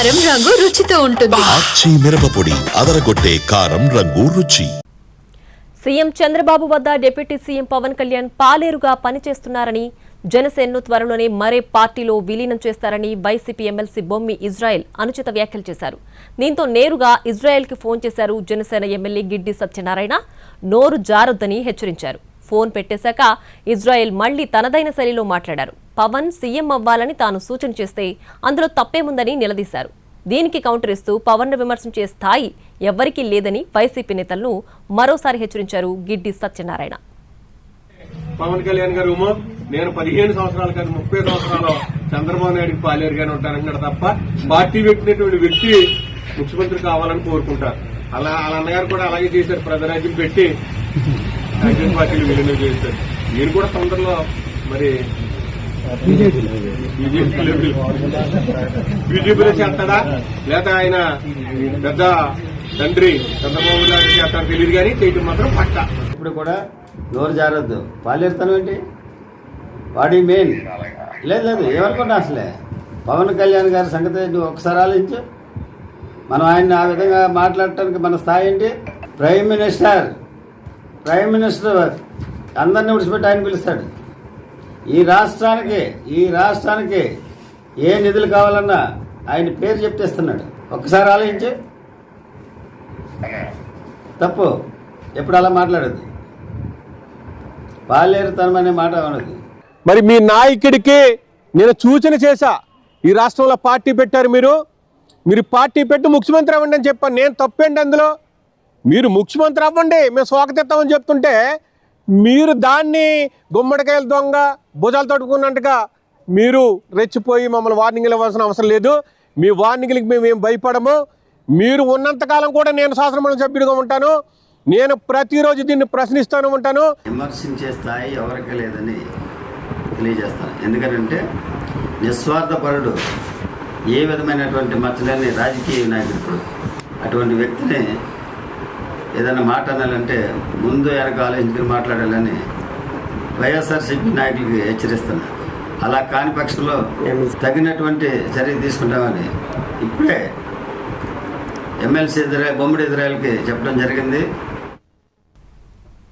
కారం రంగు రుచితో ఉంటుంది. ఆచి మిరపపొడి అదరగొట్టే కారం రంగు రుచి. సీఎం చంద్రబాబు వద్ద డిప్యూటీ సీఎం పవన్ కళ్యాణ్ పాలేరుగా పనిచేస్తున్నారని, జనసేనను త్వరలోనే మరే పార్టీలో విలీనం చేస్తారని వైసీపీ ఎమ్మెల్సీ బొమ్మి ఇజ్రాయెల్ అనుచిత వ్యాఖ్యలు చేశారు. దీంతో నేరుగా ఇజ్రాయెల్కి ఫోన్ చేశారు జనసేన ఎమ్మెల్యే గిడ్డి సత్యనారాయణ. నోరు జారొద్దని హెచ్చరించారు. ఫోన్ పెట్టేశాక ఇజ్రాయెల్ మళ్లీ తనదైన శైలిలో మాట్లాడారు. పవన్ సీఎం అవ్వాలని తాను సూచన చేస్తే అందులో తప్పేముందని నిలదీశారు. దీనికి కౌంటర్ ఇస్తూ పవన్ ను విమర్శించే స్థాయి ఎవ్వరికీ లేదని వైసీపీ నేతలను మరోసారి హెచ్చరించారు గిడ్డి సత్యనారాయణ. పవన్ కళ్యాణ్ గారు నేను 15 సంవత్సరాలు కాదు 30 సంవత్సరాలు చంద్రబాబు నాయుడికి పాలేరుగానే ఉంటానన్నాడు తప్ప పార్టీ పెట్టినటువంటి వ్యక్తి ముఖ్యమంత్రి కావాలని కోరుకుంటారు. అలా అన్నగారు కూడా అలాగే చేశారు. ప్రజారాజ్యం పెట్టి రాజకీయ పార్టీలు విలీనం చేశారు. నేను కూడా తొందరలో మరి బీజేపీలో చేస్తాడా లేదా ఆయన పెద్ద తండ్రి చంద్రబాబు నాయుడు చేస్తాడో తెలియదు కానీ చేయటం మాత్రం పట్ట. ఇప్పుడు కూడా నోరు జారొద్దు. పాలేరుతనం ఏంటి? వాడి మెయిన్ లేదు ఏమనుకుంటా. అసలే పవన్ కళ్యాణ్ గారి సంగతి నువ్వు ఒకసారి ఆలోచించు. మనం ఆయన్ని ఆ విధంగా మాట్లాడటానికి మన స్థాయి ఏంటి? ప్రైమ్ మినిస్టర్ అందరినీ విడిచిపెట్టి ఆయన పిలుస్తాడు. ఈ రాష్ట్రానికి ఏ నిధులు కావాలన్నా ఆయన పేరు చెప్తేస్తున్నాడు. ఒక్కసారి ఆలోచించు. తప్పు. ఎప్పుడు అలా మాట్లాడద్దు. పాలేరుతనం అనే మాట ఉన్నది. మరి మీ నాయకుడికి నేను సూచన చేశా. ఈ రాష్ట్రంలో పార్టీ పెట్టారు, మీరు పార్టీ పెట్టి ముఖ్యమంత్రి అవ్వండి అని చెప్పాను. నేను తప్పేంటి అందులో? మీరు ముఖ్యమంత్రి అవ్వండి, మేము స్వాగతిస్తామని చెప్తుంటే మీరు దాన్ని గుమ్మడికాయల దొంగ భుజాలు తట్టుకున్నట్టుగా మీరు రెచ్చిపోయి మమ్మల్ని వార్నింగ్లు ఇవ్వాల్సిన అవసరం లేదు. మీ వార్నింగ్లకి మేము ఏం భయపడము. మీరు ఉన్నంతకాలం కూడా నేను శాసనమండలి సభ్యుడిగా ఉంటాను. నేను ప్రతిరోజు దీన్ని ప్రశ్నిస్తూనే ఉంటాను. విమర్శించే స్థాయి ఎవరికి లేదని తెలియజేస్తాను. ఎందుకంటే నిస్వార్థపరుడు, ఏ విధమైనటువంటి మచ్చలేని రాజకీయ నాయకుడు. అటువంటి వ్యక్తిని ఏదైనా మాట అనాలంటే ముందు వెనక ఆలోచించుకుని మాట్లాడాలని వైఎస్ఆర్సీపీ నాయకులకి హెచ్చరిస్తున్నారు. అలా కాని పక్షంలో తగినటువంటి చర్య తీసుకుంటామని ఇప్పుడే ఎమ్మెల్సీ బొమ్మిడి ఇజ్రాయెల్కి చెప్పడం జరిగింది.